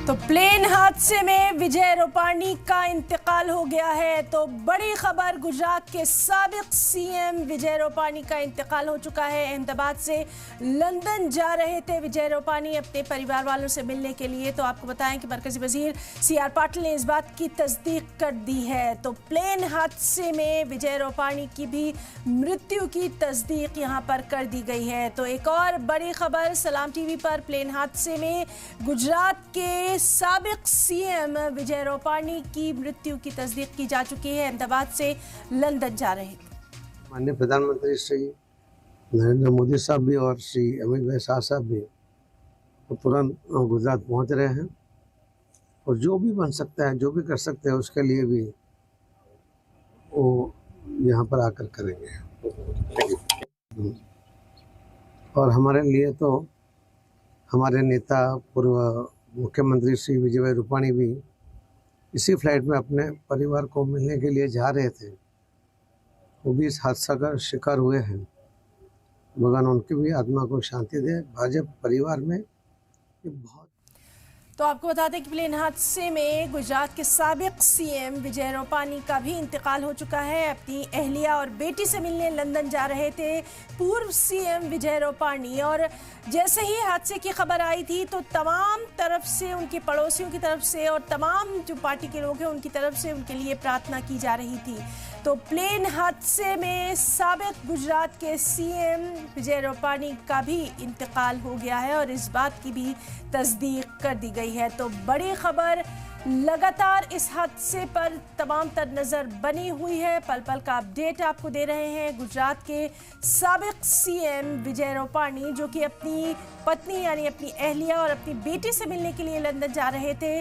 तो प्लेन हादसे में विजय रूपाणी का इंतकाल हो गया है। तो बड़ी खबर, गुजरात के साबिक सीएम विजय रूपाणी का इंतकाल हो चुका है। अहमदाबाद से लंदन जा रहे थे विजय रूपाणी अपने परिवार वालों से मिलने के लिए। तो आपको बताएं कि मरकजी वजीर सीआर पाटिल ने इस बात की तस्दीक कर दी है। तो प्लेन हादसे में विजय रूपाणी की भी मृत्यु की तस्दीक यहाँ पर कर दी गई है। तो एक और बड़ी खबर, सलाम टीवी पर प्लेन हादसे में गुजरात के साबिक सीएम विजय रूपाणी की मृत्यु की तस्दीक की जा चुकी है। अहमदाबाद से लंदन जा रहे थे। माननीय प्रधानमंत्री श्री नरेंद्र मोदी साहब भी और श्री अमित भाई शाह साहब भी तुरंत गुजरात पहुंच रहे हैं और जो भी बन सकता है, जो भी कर सकते हैं, उसके लिए भी वो यहाँ पर आकर करेंगे। और हमारे लिए तो हमारे नेता पूर्व मुख्यमंत्री श्री विजय भाई रूपाणी भी इसी फ्लाइट में अपने परिवार को मिलने के लिए जा रहे थे। वो भी इस हादसा का शिकार हुए हैं। भगवान उनकी भी आत्मा को शांति दे। भाजपा परिवार में ये बहुत। तो आपको बता दें कि प्लेन हादसे में गुजरात के साबिक सीएम विजय रूपाणी का भी इंतकाल हो चुका है। अपनी अहलिया और बेटी से मिलने लंदन जा रहे थे पूर्व सीएम विजय रूपाणी। और जैसे ही हादसे की खबर आई थी तो तमाम तरफ से, उनके पड़ोसियों की तरफ से और तमाम जो पार्टी के लोग हैं उनकी तरफ से उनके लिए प्रार्थना की जा रही थी। तो प्लेन हादसे में साबिक गुजरात के सीएम विजय रूपाणी का भी इंतकाल हो गया है और इस बात की भी तस्दीक कर दी गई है। तो बड़ी खबर, लगातार इस हादसे पर तमाम तर नज़र बनी हुई है। पल पल का अपडेट आपको दे रहे हैं। गुजरात के साबिक सीएम विजय रूपाणी जो कि अपनी पत्नी यानी अपनी अहलिया और अपनी बेटी से मिलने के लिए लंदन जा रहे थे,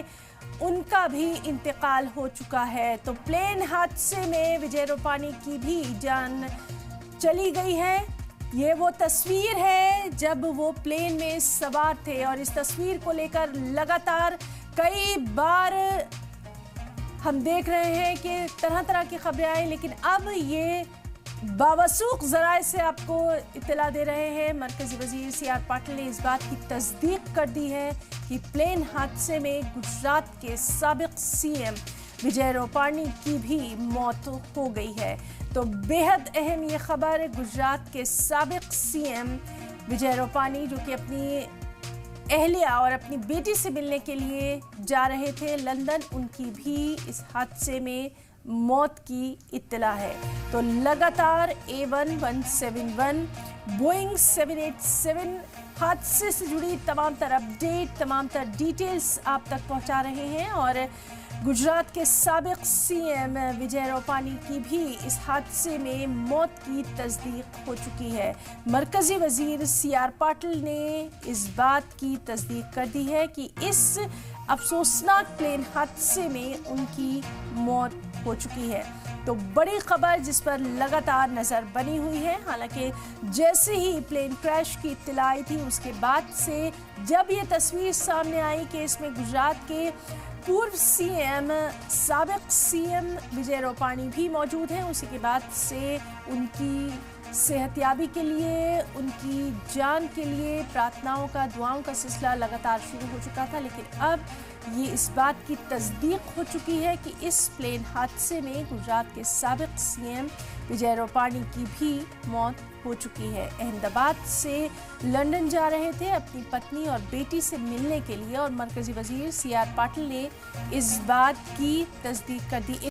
उनका भी इंतकाल हो चुका है। तो प्लेन हादसे में विजय रूपाणी की भी जान चली गई है। ये वो तस्वीर है जब वो प्लेन में सवार थे और इस तस्वीर को लेकर लगातार कई बार हम देख रहे हैं कि तरह तरह की खबरें आई, लेकिन अब ये बावसूख ज़राए से आपको इत्तला दे रहे हैं। मरकजी वजीर सीआर पाटिल ने इस बात की तस्दीक कर दी है कि प्लेन हादसे में गुजरात के साबिक सीएम विजय रूपाणी की भी मौत हो गई है। तो बेहद अहम ये खबर, गुजरात के साबिक सीएम विजय रूपाणी जो कि अपनी अहलिया और अपनी बेटी से मिलने के लिए जा रहे थे लंदन, उनकी भी इस हादसे में मौत की इत्तला है। तो लगातार A1171 बोइंग 787 हादसे से जुड़ी तमाम तर अपडेट, तमाम तर डिटेल्स आप तक पहुंचा रहे हैं। और गुजरात के साबिक सीएम विजय रूपाणी की भी इस हादसे में मौत की तस्दीक हो चुकी है। मरकजी वजीर सीआर पाटिल ने इस बात की तस्दीक कर दी है कि इस अफसोसनाक प्लेन हादसे में उनकी मौत हो चुकी है। तो बड़ी खबर जिस पर लगातार नज़र बनी हुई है। हालांकि जैसे ही प्लेन क्रैश की इत्तला आई थी उसके बाद से जब ये तस्वीर सामने आई कि इसमें गुजरात के पूर्व सीएम साबिक सीएम विजय रूपाणी भी मौजूद हैं, उसी के बाद से उनकी सेहतयाबी के लिए, उनकी जान के लिए प्रार्थनाओं का, दुआओं का सिलसिला लगातार शुरू हो चुका था। लेकिन अब ये इस बात की तस्दीक हो चुकी है कि इस प्लेन हादसे में गुजरात के साबिक सीएम विजय रूपाणी की भी मौत हो चुकी है। अहमदाबाद से लंदन जा रहे थे अपनी पत्नी और बेटी से मिलने के लिए और मरकजी वजीर सीआर पाटिल ने इस बात की तस्दीक कर दी।